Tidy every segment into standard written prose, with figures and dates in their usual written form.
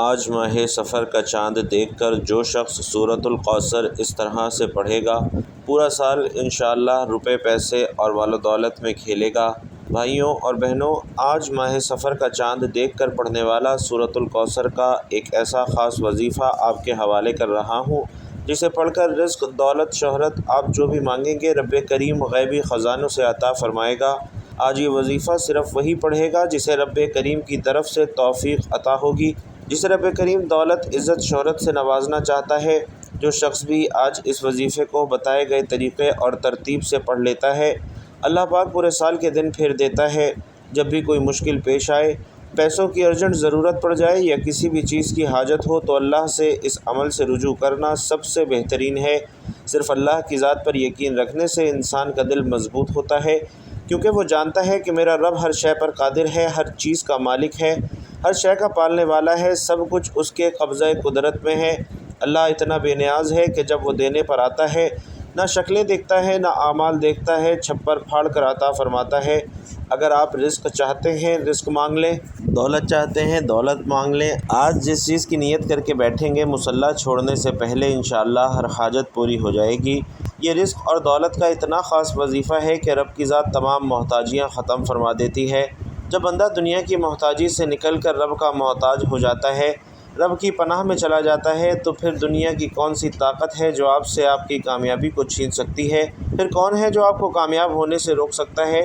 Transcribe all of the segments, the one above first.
آج ماہ سفر کا چاند دیکھ کر جو شخص سورۃ الکوثر اس طرح سے پڑھے گا پورا سال انشاءاللہ روپے پیسے اور مال و دولت میں کھیلے گا۔ بھائیوں اور بہنوں، آج ماہ سفر کا چاند دیکھ کر پڑھنے والا سورۃ الکوثر کا ایک ایسا خاص وظیفہ آپ کے حوالے کر رہا ہوں جسے پڑھ کر رزق، دولت، شہرت آپ جو بھی مانگیں گے رب کریم غیبی خزانوں سے عطا فرمائے گا۔ آج یہ وظیفہ صرف وہی پڑھے گا جسے رب کریم کی طرف سے توفیق عطا ہوگی، جسے رب کریم دولت، عزت، شہرت سے نوازنا چاہتا ہے۔ جو شخص بھی آج اس وظیفے کو بتائے گئے طریقے اور ترتیب سے پڑھ لیتا ہے، اللہ پاک پورے سال کے دن پھیر دیتا ہے۔ جب بھی کوئی مشکل پیش آئے، پیسوں کی ارجنٹ ضرورت پڑ جائے یا کسی بھی چیز کی حاجت ہو تو اللہ سے اس عمل سے رجوع کرنا سب سے بہترین ہے۔ صرف اللہ کی ذات پر یقین رکھنے سے انسان کا دل مضبوط ہوتا ہے، کیونکہ وہ جانتا ہے کہ میرا رب ہر شے پر قادر ہے، ہر چیز کا مالک ہے، ہر شے کا پالنے والا ہے، سب کچھ اس کے قبضہ قدرت میں ہے۔ اللہ اتنا بے نیاز ہے کہ جب وہ دینے پر آتا ہے نہ شکلیں دیکھتا ہے نہ اعمال دیکھتا ہے، چھپر پھاڑ کر عطا فرماتا ہے۔ اگر آپ رزق چاہتے ہیں رزق مانگ لیں، دولت چاہتے ہیں دولت مانگ لیں۔ آج جس چیز کی نیت کر کے بیٹھیں گے مصلی چھوڑنے سے پہلے انشاءاللہ ہر حاجت پوری ہو جائے گی۔ یہ رزق اور دولت کا اتنا خاص وظیفہ ہے کہ رب کی ذات تمام محتاجیاں ختم فرما دیتی ہے۔ جب بندہ دنیا کی محتاجی سے نکل کر رب کا محتاج ہو جاتا ہے، رب کی پناہ میں چلا جاتا ہے، تو پھر دنیا کی کون سی طاقت ہے جو آپ سے آپ کی کامیابی کو چھین سکتی ہے؟ پھر کون ہے جو آپ کو کامیاب ہونے سے روک سکتا ہے؟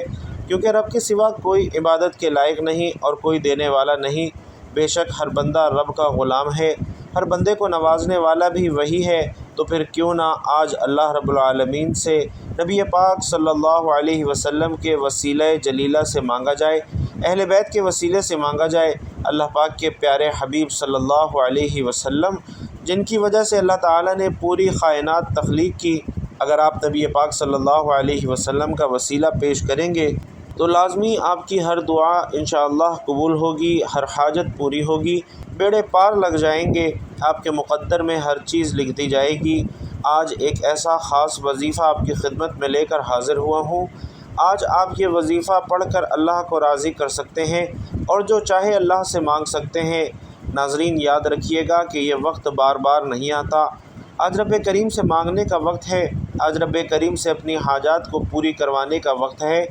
کیونکہ رب کے سوا کوئی عبادت کے لائق نہیں اور کوئی دینے والا نہیں۔ بے شک ہر بندہ رب کا غلام ہے، ہر بندے کو نوازنے والا بھی وہی ہے۔ تو پھر کیوں نہ آج اللہ رب العالمین سے نبی پاک صلی اللہ علیہ وسلم کے وسیلہ جلیلہ سے مانگا جائے، اہل بیت کے وسیلے سے مانگا جائے، اللہ پاک کے پیارے حبیب صلی اللہ علیہ وسلم جن کی وجہ سے اللہ تعالیٰ نے پوری کائنات تخلیق کی۔ اگر آپ نبی پاک صلی اللہ علیہ وسلم کا وسیلہ پیش کریں گے تو لازمی آپ کی ہر دعا انشاءاللہ قبول ہوگی، ہر حاجت پوری ہوگی، بیڑے پار لگ جائیں گے، آپ کے مقدر میں ہر چیز لکھ دی جائے گی۔ آج ایک ایسا خاص وظیفہ آپ کی خدمت میں لے کر حاضر ہوا ہوں۔ آج آپ یہ وظیفہ پڑھ کر اللہ کو راضی کر سکتے ہیں اور جو چاہے اللہ سے مانگ سکتے ہیں۔ ناظرین یاد رکھیے گا کہ یہ وقت بار بار نہیں آتا۔ آج رب کریم سے مانگنے کا وقت ہے، آج رب کریم سے اپنی حاجات کو پوری کروانے کا وقت ہے،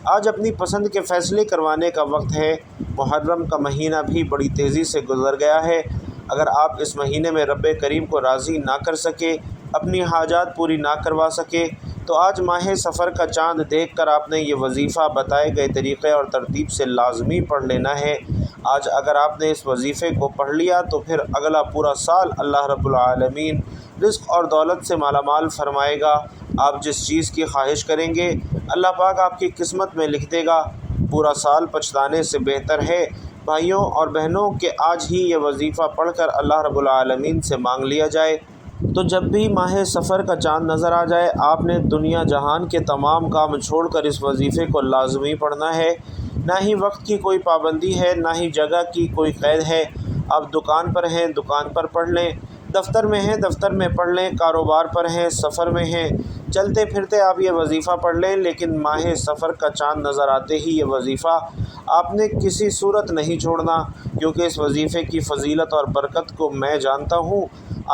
آج اپنی پسند کے فیصلے کروانے کا وقت ہے۔ محرم کا مہینہ بھی بڑی تیزی سے گزر گیا ہے۔ اگر آپ اس مہینے میں رب کریم کو راضی نہ کر سکے، اپنی حاجات پوری نہ کروا سکے، تو آج ماہ سفر کا چاند دیکھ کر آپ نے یہ وظیفہ بتائے گئے طریقے اور ترتیب سے لازمی پڑھ لینا ہے۔ آج اگر آپ نے اس وظیفے کو پڑھ لیا تو پھر اگلا پورا سال اللہ رب العالمین رزق اور دولت سے مالا مال فرمائے گا۔ آپ جس چیز کی خواہش کریں گے اللہ پاک آپ کی قسمت میں لکھ دے گا۔ پورا سال پچھتانے سے بہتر ہے بھائیوں اور بہنوں کہ آج ہی یہ وظیفہ پڑھ کر اللہ رب العالمین سے مانگ لیا جائے۔ تو جب بھی ماہ سفر کا چاند نظر آ جائے آپ نے دنیا جہان کے تمام کام چھوڑ کر اس وظیفے کو لازمی پڑھنا ہے۔ نہ ہی وقت کی کوئی پابندی ہے، نہ ہی جگہ کی کوئی قید ہے۔ آپ دکان پر ہیں دکان پر پڑھ لیں، دفتر میں ہیں دفتر میں پڑھ لیں، کاروبار پر ہیں، سفر میں ہیں، چلتے پھرتے آپ یہ وظیفہ پڑھ لیں، لیکن ماہ سفر کا چاند نظر آتے ہی یہ وظیفہ آپ نے کسی صورت نہیں چھوڑنا، کیونکہ اس وظیفے کی فضیلت اور برکت کو میں جانتا ہوں۔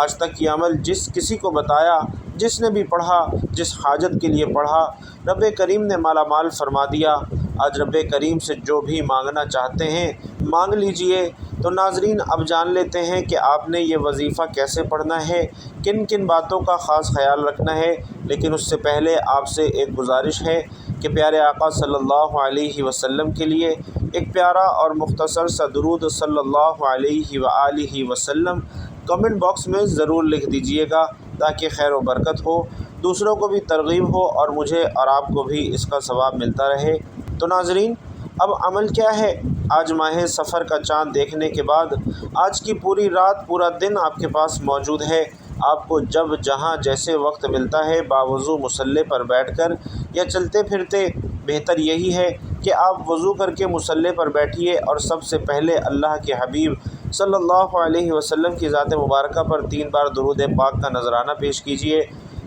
آج تک یہ عمل جس کسی کو بتایا، جس نے بھی پڑھا، جس حاجت کے لیے پڑھا، رب کریم نے مالا مال فرما دیا۔ آج رب کریم سے جو بھی مانگنا چاہتے ہیں مانگ لیجئے۔ تو ناظرین اب جان لیتے ہیں کہ آپ نے یہ وظیفہ کیسے پڑھنا ہے، کن کن باتوں کا خاص خیال رکھنا ہے۔ لیکن اس سے پہلے آپ سے ایک گزارش ہے کہ پیارے آقا صلی اللہ علیہ وسلم کے لیے ایک پیارا اور مختصر سا درود صلی اللہ علیہ وآلہ وسلم کمنٹ باکس میں ضرور لکھ دیجئے گا، تاکہ خیر و برکت ہو، دوسروں کو بھی ترغیب ہو اور مجھے اور آپ کو بھی اس کا ثواب ملتا رہے۔ تو ناظرین اب عمل کیا ہے؟ آج ماہ سفر کا چاند دیکھنے کے بعد آج کی پوری رات پورا دن آپ کے پاس موجود ہے۔ آپ کو جب جہاں جیسے وقت ملتا ہے باوضو مصلی پر بیٹھ کر یا چلتے پھرتے، بہتر یہی ہے کہ آپ وضو کر کے مصلی پر بیٹھیے اور سب سے پہلے اللہ کے حبیب صلی اللہ علیہ وسلم کی ذات مبارکہ پر 3 بار درود پاک کا نذرانہ پیش کیجیے۔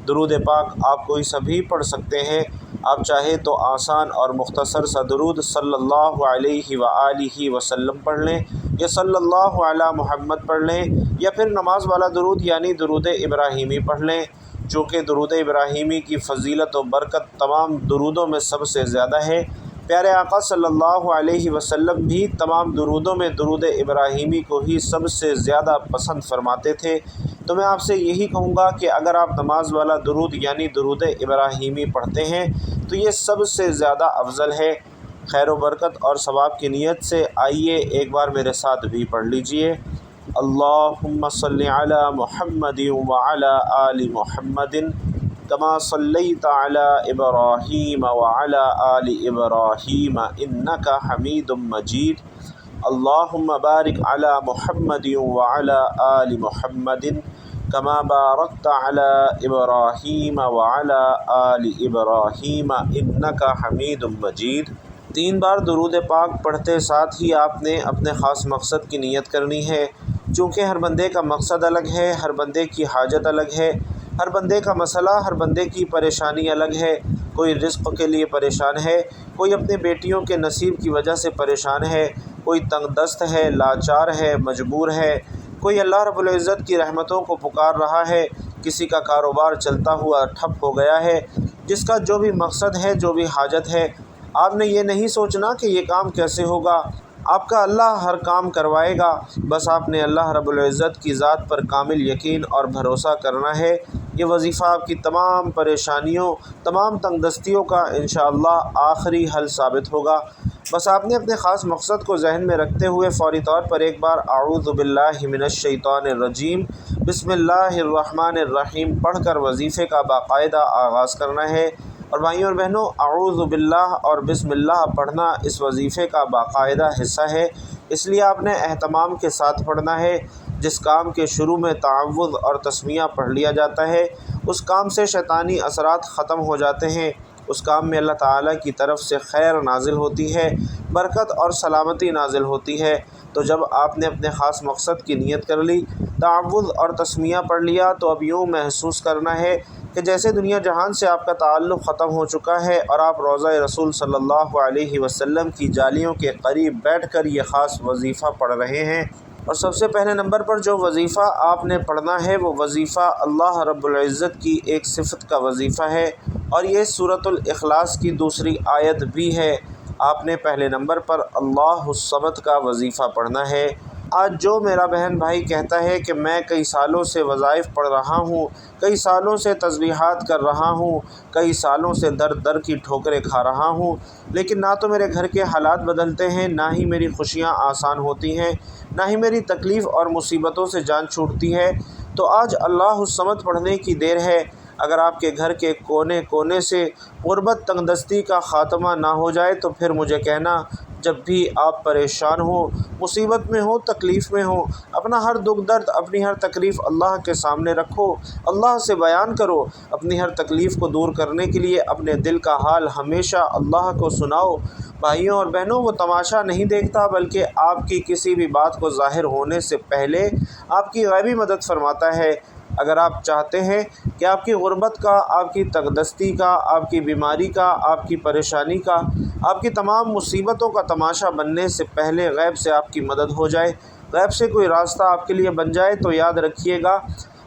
درود پاک آپ کوئی سبھی پڑھ سکتے ہیں، آپ چاہے تو آسان اور مختصر سا درود صلی اللہ علیہ وآلہ وسلم پڑھ لیں، یا صلی اللہ علی محمد پڑھ لیں، یا پھر نماز والا درود یعنی درود ابراہیمی پڑھ لیں، چونکہ درود ابراہیمی کی فضیلت و برکت تمام درودوں میں سب سے زیادہ ہے۔ پیارے آقا صلی اللہ علیہ وسلم بھی تمام درودوں میں درود ابراہیمی کو ہی سب سے زیادہ پسند فرماتے تھے۔ تو میں آپ سے یہی کہوں گا کہ اگر آپ نماز والا درود یعنی درود ابراہیمی پڑھتے ہیں تو یہ سب سے زیادہ افضل ہے۔ خیر و برکت اور ثواب کی نیت سے آئیے ایک بار میرے ساتھ بھی پڑھ لیجئے۔ اللہم صلی علی محمد وعلی آل محمد کما صلیت علی ابراہیم وعلی آل ابراہیم انک حمید مجید۔ اللہم بارک علی محمد وعلی آل محمد کما بارکت علی ابراہیم وعلی آل ابراہیم انک حمید مجید۔ 3 بار درود پاک پڑھتے ساتھ ہی آپ نے اپنے خاص مقصد کی نیت کرنی ہے، چونکہ ہر بندے کا مقصد الگ ہے، ہر بندے کی حاجت الگ ہے، ہر بندے کا مسئلہ، ہر بندے کی پریشانی الگ ہے۔ کوئی رزق کے لیے پریشان ہے، کوئی اپنے بیٹیوں کے نصیب کی وجہ سے پریشان ہے، کوئی تنگ دست ہے، لاچار ہے، مجبور ہے، کوئی اللہ رب العزت کی رحمتوں کو پکار رہا ہے، کسی کا کاروبار چلتا ہوا ٹھپ ہو گیا ہے۔ جس کا جو بھی مقصد ہے، جو بھی حاجت ہے، آپ نے یہ نہیں سوچنا کہ یہ کام کیسے ہوگا، آپ کا اللہ ہر کام کروائے گا۔ بس آپ نے اللہ رب العزت کی ذات پر کامل یقین اور بھروسہ کرنا ہے۔ یہ وظیفہ آپ کی تمام پریشانیوں، تمام تنگ دستیوں کا انشاءاللہ آخری حل ثابت ہوگا۔ بس آپ نے اپنے خاص مقصد کو ذہن میں رکھتے ہوئے فوری طور پر ایک بار اعوذ باللہ من الشیطان الرجیم بسم اللہ الرحمن الرحیم پڑھ کر وظیفے کا باقاعدہ آغاز کرنا ہے۔ اور بھائیوں اور بہنوں، اعوذ باللہ اور بسم اللہ پڑھنا اس وظیفے کا باقاعدہ حصہ ہے، اس لیے آپ نے اہتمام کے ساتھ پڑھنا ہے۔ جس کام کے شروع میں تعوذ اور تسمیہ پڑھ لیا جاتا ہے، اس کام سے شیطانی اثرات ختم ہو جاتے ہیں، اس کام میں اللہ تعالیٰ کی طرف سے خیر نازل ہوتی ہے، برکت اور سلامتی نازل ہوتی ہے۔ تو جب آپ نے اپنے خاص مقصد کی نیت کر لی، تعوذ اور تسمیہ پڑھ لیا، تو اب یوں محسوس کرنا ہے کہ جیسے دنیا جہان سے آپ کا تعلق ختم ہو چکا ہے اور آپ روضہ رسول صلی اللہ علیہ وسلم کی جالیوں کے قریب بیٹھ کر یہ خاص وظیفہ پڑھ رہے ہیں۔ اور سب سے پہلے نمبر پر جو وظیفہ آپ نے پڑھنا ہے وہ وظیفہ اللہ رب العزت کی ایک صفت کا وظیفہ ہے، اور یہ سورۃ الاخلاص کی دوسری آیت بھی ہے۔ آپ نے پہلے نمبر پر اللہ الصمد کا وظیفہ پڑھنا ہے۔ آج جو میرا بہن بھائی کہتا ہے کہ میں کئی سالوں سے وظائف پڑھ رہا ہوں، کئی سالوں سے تسبیحات کر رہا ہوں، کئی سالوں سے در در کی ٹھوکریں کھا رہا ہوں، لیکن نہ تو میرے گھر کے حالات بدلتے ہیں، نہ ہی میری خوشیاں آسان ہوتی ہیں، نہ ہی میری تکلیف اور مصیبتوں سے جان چھوٹتی ہے، تو آج اللہ الصمد پڑھنے کی دیر ہے۔ اگر آپ کے گھر کے کونے کونے سے غربت تنگ دستی کا خاتمہ نہ ہو جائے تو پھر مجھے کہنا۔ جب بھی آپ پریشان ہوں، مصیبت میں ہوں، تکلیف میں ہوں، اپنا ہر دکھ درد، اپنی ہر تکلیف اللہ کے سامنے رکھو، اللہ سے بیان کرو، اپنی ہر تکلیف کو دور کرنے کے لیے اپنے دل کا حال ہمیشہ اللہ کو سناؤ۔ بھائیوں اور بہنوں، وہ تماشا نہیں دیکھتا بلکہ آپ کی کسی بھی بات کو ظاہر ہونے سے پہلے آپ کی غیبی مدد فرماتا ہے۔ اگر آپ چاہتے ہیں کہ آپ کی غربت کا، آپ کی تنگ دستی کا، آپ کی بیماری کا، آپ کی پریشانی کا، آپ کی تمام مصیبتوں کا تماشا بننے سے پہلے غیب سے آپ کی مدد ہو جائے، غیب سے کوئی راستہ آپ کے لیے بن جائے، تو یاد رکھیے گا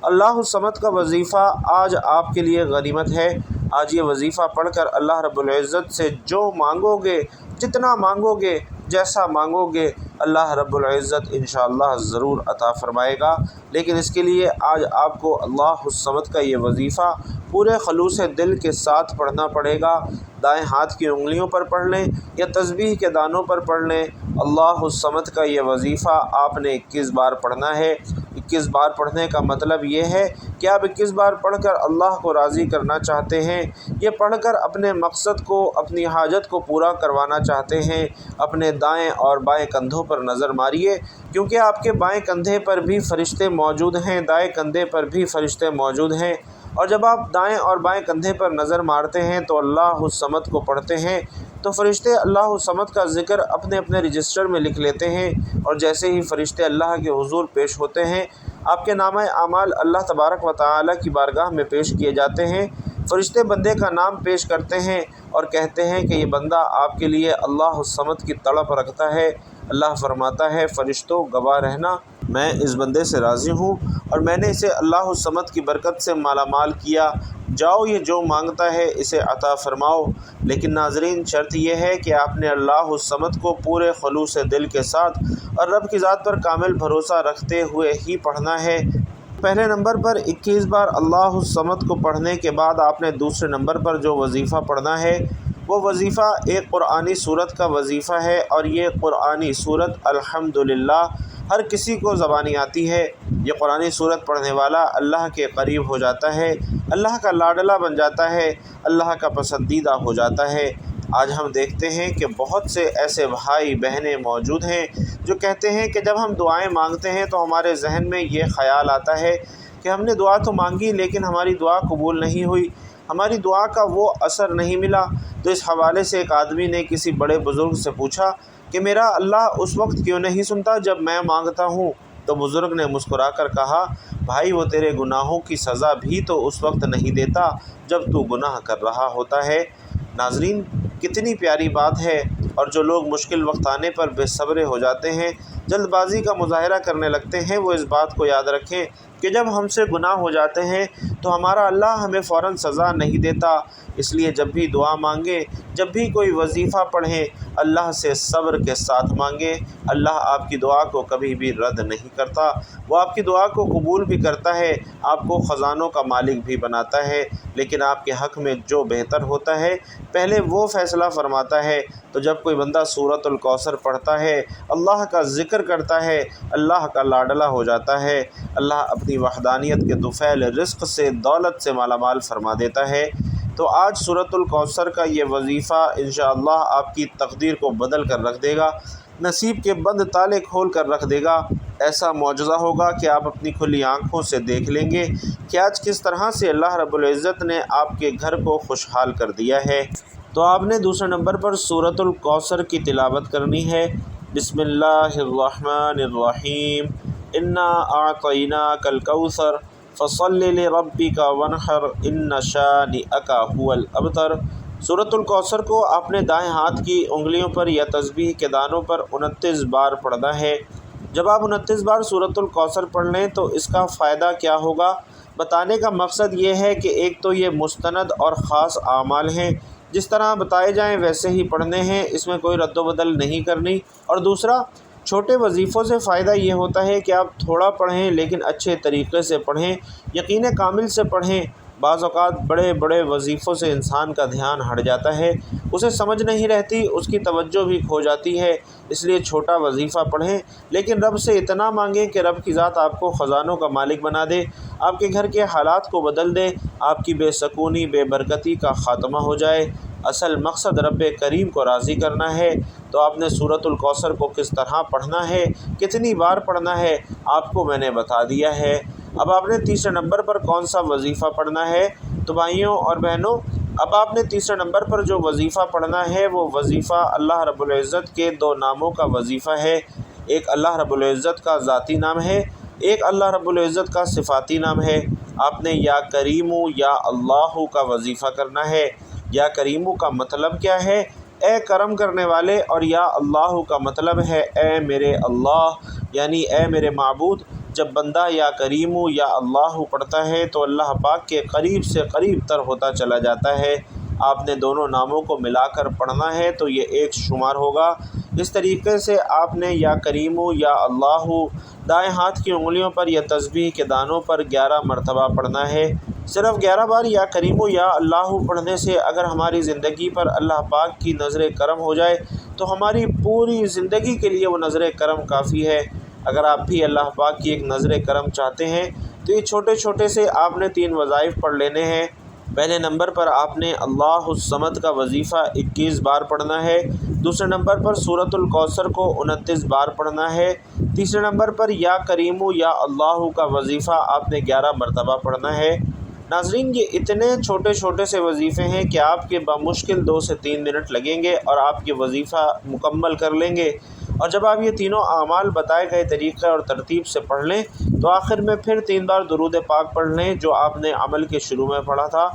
اللہ الصمد کا وظیفہ آج آپ کے لیے غنیمت ہے۔ آج یہ وظیفہ پڑھ کر اللہ رب العزت سے جو مانگو گے، جتنا مانگو گے، جیسا مانگو گے، اللہ رب العزت انشاءاللہ ضرور عطا فرمائے گا۔ لیکن اس کے لیے آج آپ کو اللہ الصمد کا یہ وظیفہ پورے خلوص دل کے ساتھ پڑھنا پڑے گا۔ دائیں ہاتھ کی انگلیوں پر پڑھ لیں یا تسبیح کے دانوں پر پڑھ لیں۔ اللہ الصمد کا یہ وظیفہ آپ نے 21 بار پڑھنا ہے۔ 21 بار پڑھنے کا مطلب یہ ہے کہ آپ 21 بار پڑھ کر اللہ کو راضی کرنا چاہتے ہیں، یہ پڑھ کر اپنے مقصد کو، اپنی حاجت کو پورا کروانا چاہتے ہیں۔ اپنے دائیں اور بائیں کندھوں پر نظر ماریے، کیونکہ آپ کے بائیں کندھے پر بھی فرشتے موجود ہیں، دائیں کندھے پر بھی فرشتے موجود ہیں۔ اور جب آپ دائیں اور بائیں کندھے پر نظر مارتے ہیں تو اللہ الصمد کو پڑھتے ہیں تو فرشتے اللہ الصمد کا ذکر اپنے اپنے رجسٹر میں لکھ لیتے ہیں، اور جیسے ہی فرشتے اللہ کے حضور پیش ہوتے ہیں، آپ کے نامہ اعمال اللہ تبارک و تعالیٰ کی بارگاہ میں پیش کیے جاتے ہیں۔ فرشتے بندے کا نام پیش کرتے ہیں اور کہتے ہیں کہ یہ بندہ آپ کے لیے اللہ الصمد کی تڑپ رکھتا ہے، اللہ فرماتا ہے فرشتوں گواہ رہنا میں اس بندے سے راضی ہوں اور میں نے اسے اللہ الصمد کی برکت سے مالا مال کیا، جاؤ یہ جو مانگتا ہے اسے عطا فرماؤ۔ لیکن ناظرین شرط یہ ہے کہ آپ نے اللہ الصمد کو پورے خلوص دل کے ساتھ اور رب کی ذات پر کامل بھروسہ رکھتے ہوئے ہی پڑھنا ہے۔ پہلے نمبر پر 21 بار اللہ الصمد کو پڑھنے کے بعد آپ نے دوسرے نمبر پر جو وظیفہ پڑھنا ہے وہ وظیفہ ایک قرآنی سورت کا وظیفہ ہے، اور یہ قرآنی سورت الحمدللہ ہر کسی کو زبانی آتی ہے۔ یہ قرآنی سورت پڑھنے والا اللہ کے قریب ہو جاتا ہے، اللہ کا لاڈلا بن جاتا ہے، اللہ کا پسندیدہ ہو جاتا ہے۔ آج ہم دیکھتے ہیں کہ بہت سے ایسے بھائی بہنیں موجود ہیں جو کہتے ہیں کہ جب ہم دعائیں مانگتے ہیں تو ہمارے ذہن میں یہ خیال آتا ہے کہ ہم نے دعا تو مانگی لیکن ہماری دعا قبول نہیں ہوئی، ہماری دعا کا وہ اثر نہیں ملا۔ تو اس حوالے سے ایک آدمی نے کسی بڑے بزرگ سے پوچھا کہ میرا اللہ اس وقت کیوں نہیں سنتا جب میں مانگتا ہوں؟ تو بزرگ نے مسکرا کر کہا، بھائی وہ تیرے گناہوں کی سزا بھی تو اس وقت نہیں دیتا جب تو گناہ کر رہا ہوتا ہے۔ ناظرین کتنی پیاری بات ہے، اور جو لوگ مشکل وقت آنے پر بے صبر ہو جاتے ہیں، جلد بازی کا مظاہرہ کرنے لگتے ہیں، وہ اس بات کو یاد رکھیں کہ جب ہم سے گناہ ہو جاتے ہیں تو ہمارا اللہ ہمیں فوراً سزا نہیں دیتا۔ اس لیے جب بھی دعا مانگیں، جب بھی کوئی وظیفہ پڑھیں، اللہ سے صبر کے ساتھ مانگیں۔ اللہ آپ کی دعا کو کبھی بھی رد نہیں کرتا، وہ آپ کی دعا کو قبول بھی کرتا ہے، آپ کو خزانوں کا مالک بھی بناتا ہے، لیکن آپ کے حق میں جو بہتر ہوتا ہے پہلے وہ فیصلہ فرماتا ہے۔ تو جب کوئی بندہ سورۃ الکوثر پڑھتا ہے، اللہ کا ذکر کرتا ہے، اللہ کا لاڈلا ہو جاتا ہے، اللہ اپنی وحدانیت کے طفیل رزق سے دولت سے مالا مال فرما دیتا ہے۔ تو آج سورۃ الکوثر کا یہ وظیفہ انشاءاللہ آپ کی تقدیر کو بدل کر رکھ دے گا، نصیب کے بند تالے کھول کر رکھ دے گا۔ ایسا معجزہ ہوگا کہ آپ اپنی کھلی آنکھوں سے دیکھ لیں گے کہ آج کس طرح سے اللہ رب العزت نے آپ کے گھر کو خوشحال کر دیا ہے۔ تو آپ نے دوسرے نمبر پر سورۃ الکوثر کی تلاوت کرنی ہے۔ بسم اللہ الرحمن الرحیم، انا اعطیناک الکوثر فصل لربک وانحر ان شانئک هو الابتر۔ سورۃ الکوثر کو آپ نے دائیں ہاتھ کی انگلیوں پر یا تسبیح کے دانوں پر 29 بار پڑھنا ہے۔ جب آپ 29 بار سورۃ الکوثر پڑھ لیں تو اس کا فائدہ کیا ہوگا؟ بتانے کا مقصد یہ ہے کہ ایک تو یہ مستند اور خاص اعمال ہیں، جس طرح بتائے جائیں ویسے ہی پڑھنے ہیں، اس میں کوئی رد و بدل نہیں کرنی، اور دوسرا چھوٹے وظیفوں سے فائدہ یہ ہوتا ہے کہ آپ تھوڑا پڑھیں لیکن اچھے طریقے سے پڑھیں، یقین کامل سے پڑھیں۔ بعض اوقات بڑے بڑے وظیفوں سے انسان کا دھیان ہٹ جاتا ہے، اسے سمجھ نہیں رہتی، اس کی توجہ بھی کھو جاتی ہے، اس لیے چھوٹا وظیفہ پڑھیں لیکن رب سے اتنا مانگیں کہ رب کی ذات آپ کو خزانوں کا مالک بنا دے، آپ کے گھر کے حالات کو بدل دے، آپ کی بے سکونی بے برکتی کا خاتمہ ہو جائے۔ اصل مقصد رب کریم کو راضی کرنا ہے۔ تو آپ نے سورۃ الکوثر کو کس طرح پڑھنا ہے، کتنی بار پڑھنا ہے، آپ کو میں نے بتا دیا ہے۔ اب آپ نے تیسرے نمبر پر کون سا وظیفہ پڑھنا ہے؟ تو بھائیوں اور بہنوں، اب آپ نے تیسرے نمبر پر جو وظیفہ پڑھنا ہے وہ وظیفہ اللہ رب العزت کے 2 ناموں کا وظیفہ ہے۔ ایک اللہ رب العزت کا ذاتی نام ہے، ایک اللہ رب العزت کا صفاتی نام ہے۔ آپ نے یا کریمو یا اللہ کا وظیفہ کرنا ہے۔ یا کریمو کا مطلب کیا ہے؟ اے کرم کرنے والے، اور یا اللہ کا مطلب ہے اے میرے اللہ، یعنی اے میرے معبود۔ جب بندہ یا کریمو یا اللہ پڑھتا ہے تو اللہ پاک کے قریب سے قریب تر ہوتا چلا جاتا ہے۔ آپ نے دونوں ناموں کو ملا کر پڑھنا ہے تو یہ ایک شمار ہوگا۔ اس طریقے سے آپ نے یا کریمو یا اللہ دائیں ہاتھ کی انگلیوں پر یا تسبیح کے دانوں پر 11 مرتبہ پڑھنا ہے۔ صرف 11 بار یا کریمو یا اللہ پڑھنے سے اگر ہماری زندگی پر اللہ پاک کی نظر کرم ہو جائے تو ہماری پوری زندگی کے لیے وہ نظر کرم کافی ہے۔ اگر آپ بھی اللہ پاک کی ایک نظر کرم چاہتے ہیں تو یہ چھوٹے چھوٹے سے آپ نے 3 وظائف پڑھ لینے ہیں۔ پہلے نمبر پر آپ نے اللہ الصمد کا وظیفہ 21 بار پڑھنا ہے۔ دوسرے نمبر پر سورۃ الکوثر کو 29 بار پڑھنا ہے۔ تیسرے نمبر پر یا کریمو یا اللہ کا وظیفہ آپ نے 11 مرتبہ پڑھنا ہے۔ ناظرین یہ اتنے چھوٹے چھوٹے سے وظیفے ہیں کہ آپ کے بمشکل 2 سے 3 منٹ لگیں گے اور آپ یہ وظیفہ مکمل کر لیں گے۔ اور جب آپ یہ تینوں اعمال بتائے گئے طریقے اور ترتیب سے پڑھ لیں تو آخر میں پھر 3 بار درود پاک پڑھ لیں جو آپ نے عمل کے شروع میں پڑھا تھا۔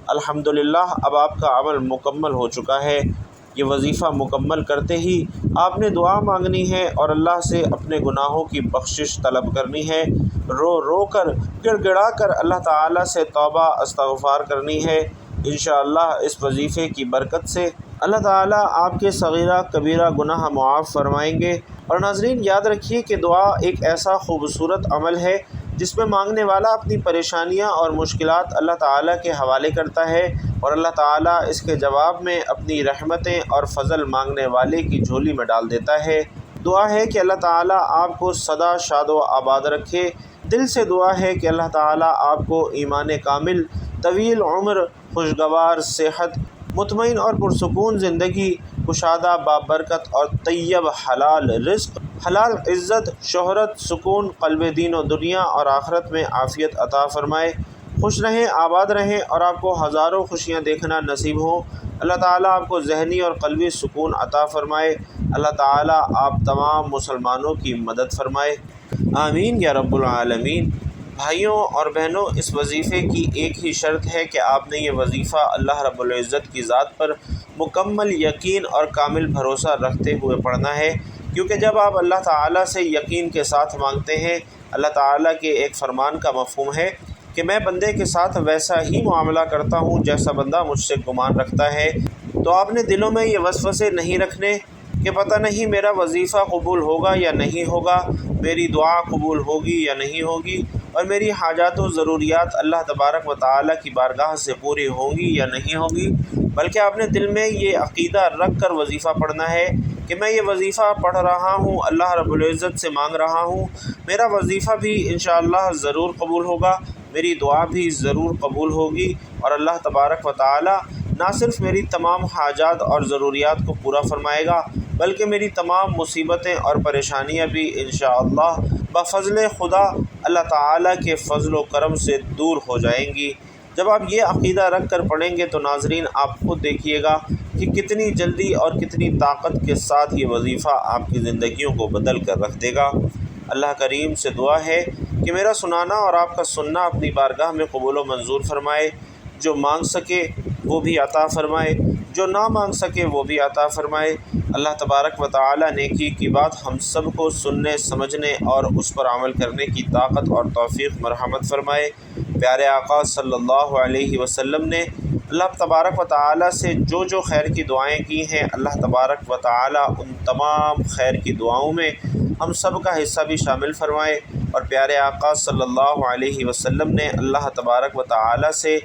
الحمدللہ اب آپ کا عمل مکمل ہو چکا ہے۔ یہ وظیفہ مکمل کرتے ہی آپ نے دعا مانگنی ہے اور اللہ سے اپنے گناہوں کی بخشش طلب کرنی ہے، رو رو کر گڑ گڑا کر اللہ تعالیٰ سے توبہ استغفار کرنی ہے۔ انشاءاللہ اس وظیفے کی برکت سے اللہ تعالیٰ آپ کے صغیرہ کبیرہ گناہ معاف فرمائیں گے۔ اور ناظرین یاد رکھیے کہ دعا ایک ایسا خوبصورت عمل ہے جس میں مانگنے والا اپنی پریشانیاں اور مشکلات اللہ تعالیٰ کے حوالے کرتا ہے اور اللہ تعالیٰ اس کے جواب میں اپنی رحمتیں اور فضل مانگنے والے کی جھولی میں ڈال دیتا ہے۔ دعا ہے کہ اللہ تعالیٰ آپ کو سدا شاد و آباد رکھے۔ دل سے دعا ہے کہ اللہ تعالیٰ آپ کو ایمان کامل، طویل عمر، خوشگوار صحت، مطمئن اور پرسکون زندگی، کشادہ بابرکت اور طیب حلال رزق، حلال عزت، شہرت، سکون، قلب دین و دنیا اور آخرت میں عافیت عطا فرمائے۔ خوش رہیں، آباد رہیں اور آپ کو ہزاروں خوشیاں دیکھنا نصیب ہوں۔ اللہ تعالیٰ آپ کو ذہنی اور قلبی سکون عطا فرمائے۔ اللہ تعالیٰ آپ تمام مسلمانوں کی مدد فرمائے، آمین یا رب العالمین۔ بھائیوں اور بہنوں، اس وظیفے کی ایک ہی شرط ہے کہ آپ نے یہ وظیفہ اللہ رب العزت کی ذات پر مکمل یقین اور کامل بھروسہ رکھتے ہوئے پڑھنا ہے، کیونکہ جب آپ اللہ تعالیٰ سے یقین کے ساتھ مانگتے ہیں، اللہ تعالیٰ کے ایک فرمان کا مفہوم ہے کہ میں بندے کے ساتھ ویسا ہی معاملہ کرتا ہوں جیسا بندہ مجھ سے گمان رکھتا ہے۔ تو آپ نے دلوں میں یہ وسوسے نہیں رکھنے کہ پتہ نہیں میرا وظیفہ قبول ہوگا یا نہیں ہوگا، میری دعا قبول ہوگی یا نہیں ہوگی، اور میری حاجات و ضروریات اللہ تبارک و تعالیٰ کی بارگاہ سے پوری ہوں گی یا نہیں ہوں گی، بلکہ آپ نے دل میں یہ عقیدہ رکھ کر وظیفہ پڑھنا ہے کہ میں یہ وظیفہ پڑھ رہا ہوں، اللہ رب العزت سے مانگ رہا ہوں، میرا وظیفہ بھی انشاءاللہ ضرور قبول ہوگا، میری دعا بھی ضرور قبول ہوگی، اور اللہ تبارک و تعالیٰ نہ صرف میری تمام حاجات اور ضروریات کو پورا فرمائے گا بلکہ میری تمام مصیبتیں اور پریشانیاں بھی انشاءاللہ بفضل خدا اللہ تعالیٰ کے فضل و کرم سے دور ہو جائیں گی۔ جب آپ یہ عقیدہ رکھ کر پڑھیں گے تو ناظرین آپ خود دیکھیے گا کہ کتنی جلدی اور کتنی طاقت کے ساتھ یہ وظیفہ آپ کی زندگیوں کو بدل کر رکھ دے گا۔ اللہ کریم سے دعا ہے کہ میرا سنانا اور آپ کا سننا اپنی بارگاہ میں قبول و منظور فرمائے، جو مانگ سکے وہ بھی عطا فرمائے، جو نہ مانگ سکے وہ بھی عطا فرمائے۔ اللہ تبارک و تعالیٰ نیکی کی بات ہم سب کو سننے، سمجھنے اور اس پر عمل کرنے کی طاقت اور توفیق مرحمت فرمائے۔ پیارے آقا صلی اللہ علیہ وسلم نے اللہ تبارک و تعالیٰ سے جو خیر کی دعائیں کی ہیں، اللہ تبارک و تعالیٰ ان تمام خیر کی دعاؤں میں ہم سب کا حصہ بھی شامل فرمائے۔ اور پیارے آقا صلی اللہ علیہ وسلم نے اللہ تبارک و تعالیٰ سے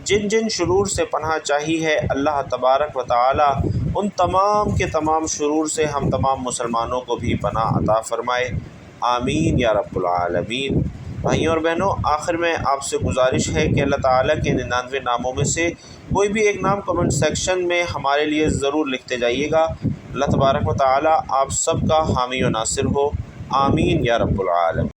جن شرور سے پناہ چاہی ہے، اللہ تبارک و تعالیٰ ان تمام کے تمام شرور سے ہم تمام مسلمانوں کو بھی پناہ عطا فرمائے، آمین یا رب العالمین۔ بھائیوں اور بہنوں، آخر میں آپ سے گزارش ہے کہ اللہ تعالیٰ کے 99 ناموں میں سے کوئی بھی ایک نام کمنٹ سیکشن میں ہمارے لیے ضرور لکھتے جائیے گا۔ اللہ تبارک و تعالیٰ آپ سب کا حامی و ناصر ہو، آمین یا رب العالمین۔